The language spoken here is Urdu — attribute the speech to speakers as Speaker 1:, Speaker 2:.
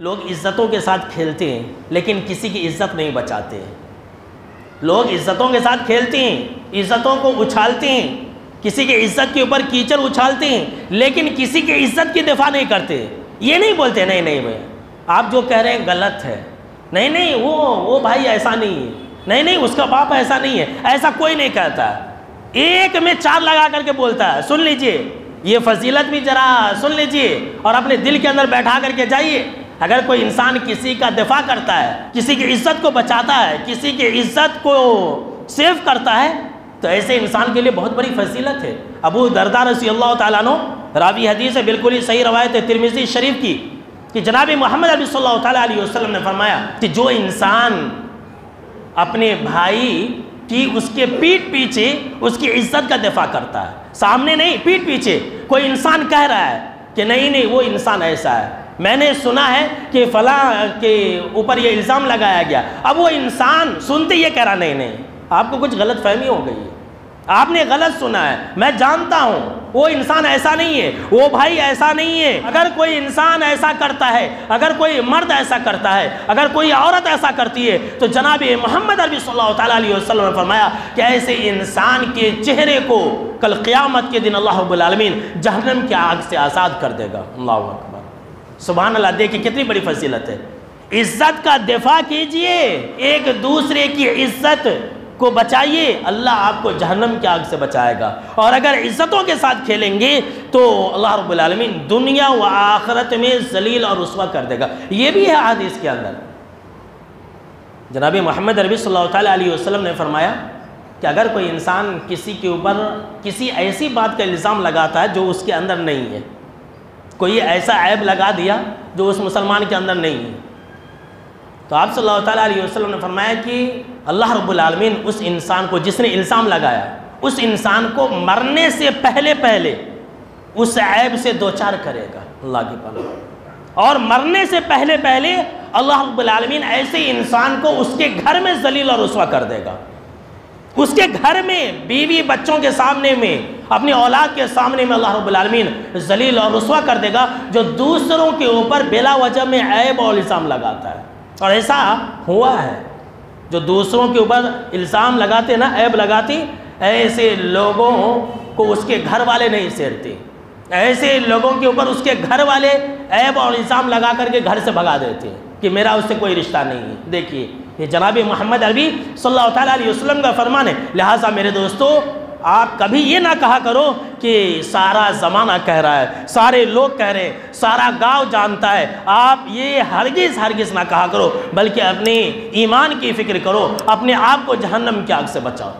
Speaker 1: لوگ عزتوں کے ساتھ کھیلتے ہیں لیکن کسی کی عزت نہیں بچاتے ہیں. لوگ عزتوں کے ساتھ کھیلتے ہیں، عزتوں کو اچھالتے ہیں، کسی کی عزت کے اوپر کیچڑ اچھالتے ہیں لیکن کسی کی عزت کی دفاع نہیں کرتے. یہ نہیں بولتے نہیں میں آپ جو کہہ رہے ہیں غلط ہے، نہیں وہ بھائی ایسا نہیں ہے، نہیں اس کا باپ ایسا نہیں ہے، ایسا کوئی نہیں کہتا. ایک میں چار لگا کر کے بولتا ہے. سن لیجئے یہ فضیلت بھی ذرا سن لیجئے اور اپنے دل کے اندر بیٹھا کر کے جائیے. اگر کوئی انسان کسی کا دفاع کرتا ہے، کسی کی عزت کو بچاتا ہے، کسی کی عزت کو سیو کرتا ہے تو ایسے انسان کے لیے بہت بڑی فضیلت ہے. ابو درداء رضی اللہ تعالیٰ عنہ راوی حدیث ہے، بالکل ہی صحیح روایت ہے ترمذی شریف کی، کہ جناب محمد عربی صلی اللہ تعالیٰ علیہ وسلم نے فرمایا کہ جو انسان اپنے بھائی کی اس کے پیٹھ پیچھے اس کی عزت کا دفاع کرتا ہے، سامنے نہیں پیٹھ پیچھے کوئی انسان کہہ رہا ہے کہ نہیں وہ انسان ایسا ہے، میں نے سنا ہے کہ فلاں کے اوپر یہ الزام لگایا گیا، اب وہ انسان سنتے یہ کہہ رہا نہیں آپ کو کچھ غلط فہمی ہو گئی ہے، آپ نے غلط سنا ہے، میں جانتا ہوں وہ انسان ایسا نہیں ہے، وہ بھائی ایسا نہیں ہے. اگر کوئی انسان ایسا کرتا ہے، اگر کوئی مرد ایسا کرتا ہے، اگر کوئی عورت ایسا کرتی ہے تو جناب محمد عربی صلی اللہ تعالیٰ علیہ وسلم نے فرمایا کہ ایسے انسان کے چہرے کو کل قیامت کے دن اللہ رب العالمین جہنم کی آگ سے آزاد کر دے گا. اللہ اکبر، سبحان اللہ. دیکھیں کتنی بڑی فضیلت ہے. عزت کا دفاع کیجئے، ایک دوسرے کی عزت کو بچائیے، اللہ آپ کو جہنم کی آگ سے بچائے گا. اور اگر عزتوں کے ساتھ کھیلیں گے تو اللہ رب العالمین دنیا و آخرت میں ذلیل اور رسوا کر دے گا. یہ بھی ہے حدیث کے اندر. جناب محمد عربی صلی اللہ تعالیٰ علیہ وسلم نے فرمایا کہ اگر کوئی انسان کسی کے اوپر کسی ایسی بات کا الزام لگاتا ہے جو اس کے اندر نہیں ہے، کوئی ایسا عیب لگا دیا جو اس مسلمان کے اندر نہیں ہے، تو آپ صلی اللہ تعالیٰ علیہ وسلم نے فرمایا کہ اللہ رب العالمین اس انسان کو جس نے الزام لگایا، اس انسان کو مرنے سے پہلے اس عیب سے دوچار کرے گا اللہ کی پناہ. اور مرنے سے پہلے اللہ رب العالمین ایسے انسان کو اس کے گھر میں ذلیل اور رسوا کر دے گا. اس کے گھر میں بیوی بچوں کے سامنے میں اپنی اولاد کے سامنے میں اللہ رب العالمین ذلیل اور رسوا کر دے گا جو دوسروں کے اوپر بلا وجہ میں عیب اور الزام لگاتا ہے. اور ایسا ہوا ہے، جو دوسروں کے اوپر الزام لگاتے نا، عیب لگاتے، ایسے لوگوں کو اس کے گھر والے نہیں سیرتے، ایسے لوگوں کے اوپر اس کے گھر والے عیب اور الزام لگا کر کے گھر سے بھگا دیتے کہ میرا اس سے کوئی رشتہ نہیں ہے. دیکھیے یہ جناب محمد عربی صلی اللہ تعالیٰ علیہ وسلم کا فرمان ہے. لہٰذا میرے دوستو، آپ کبھی یہ نہ کہا کرو کہ سارا زمانہ کہہ رہا ہے، سارے لوگ کہہ رہے ہیں، سارا گاؤں جانتا ہے. آپ یہ ہرگز نہ کہا کرو، بلکہ اپنے ایمان کی فکر کرو، اپنے آپ کو جہنم کی آگ سے بچاؤ.